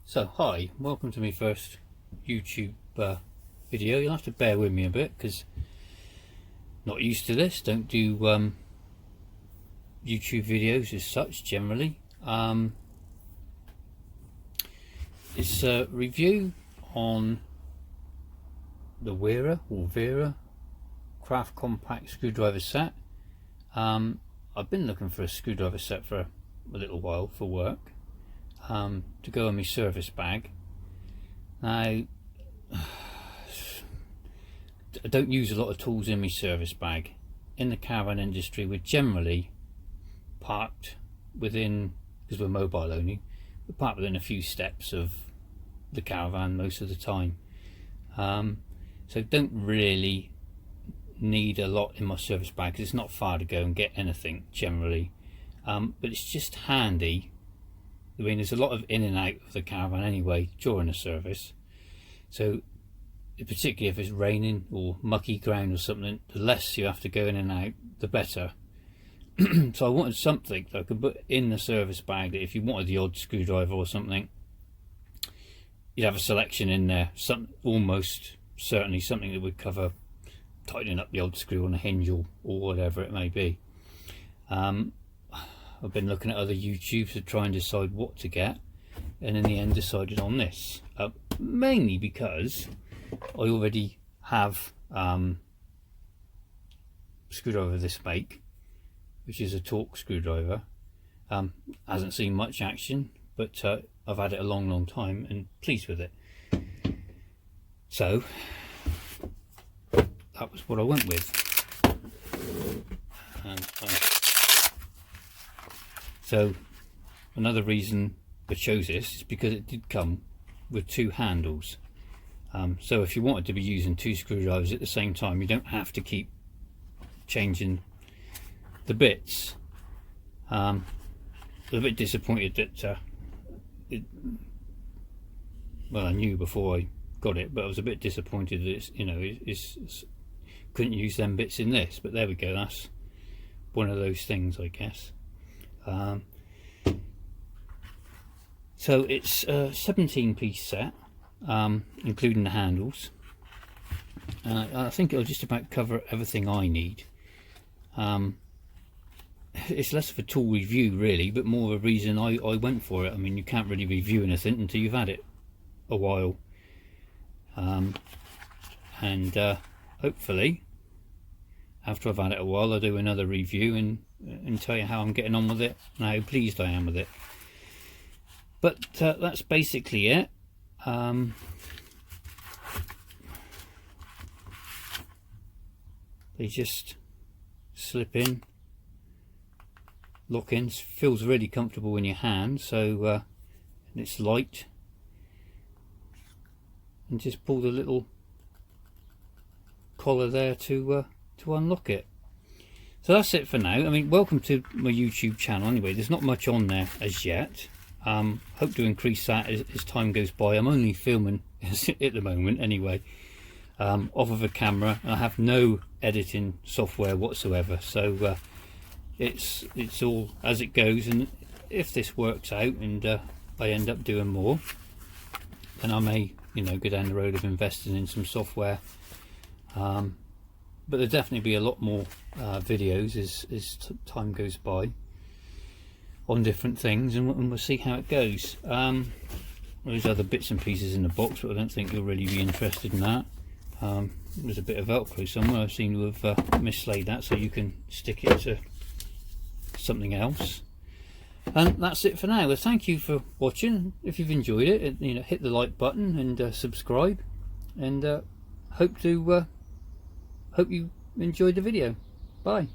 So hi, welcome to my first YouTube video. You'll have to bear with me a bit because not used to this, don't do YouTube videos as such generally. It's a review on the Vera craft compact screwdriver set. I've been looking for a screwdriver set for a little while for work, to go in my service bag. Now I don't use a lot of tools in my service bag. In the caravan industry we're generally parked within, because we're mobile only, we're parked within a few steps of the caravan most of the time, so don't really need a lot in my service bag because it's not far to go and get anything generally, but it's just handy. I mean, there's a lot of in and out of the caravan anyway during a service, so particularly if it's raining or mucky ground or something, the less you have to go in and out the better. So I wanted something that I could put in the service bag that if you wanted the odd screwdriver or something, you'd have a selection in there, almost certainly something that would cover tightening up the old screw on a hinge or whatever it may be. I've been looking at other YouTubes to try and decide what to get, and in the end decided on this, mainly because I already have screwdriver of this make, which is a Torque screwdriver. Hasn't seen much action, but I've had it a long time and pleased with it. So that was what I went with. So another reason I chose this is because it did come with two handles. So if you wanted to be using two screwdrivers at the same time, you don't have to keep changing the bits. I'm a bit disappointed that well, I knew before I got it, but I was a bit disappointed that it's, it's couldn't use them bits in this, but there we go, that's one of those things, I guess. So it's a 17-piece set, including the handles. I think it'll just about cover everything I need. It's less of a tool review really, but more of a reason I went for it. I mean, you can't really review anything until you've had it a while, and hopefully after I've had it a while I'll do another review and tell you how I'm getting on with it and how pleased I am with it. But that's basically it. They just slip in, lock in, feels really comfortable in your hand, so and it's light, and just pull the little collar there to unlock it. So that's it for now. I mean, welcome to my YouTube channel anyway. There's not much on there as yet. Hope to increase that as time goes by. I'm only filming at the moment anyway, off of a camera. I have no editing software whatsoever, so it's all as it goes, and if this works out and I end up doing more, then I may go down the road of investing in some software, but there'll definitely be a lot more videos as time goes by on different things, and we'll see how it goes. There's other bits and pieces in the box, but I don't think you'll really be interested in that. There's a bit of Velcro somewhere. I seem to have mislaid that, so you can stick it to something else. And that's it for now. Well, thank you for watching. If you've enjoyed it, hit the like button and subscribe, and hope you enjoyed the video. Bye.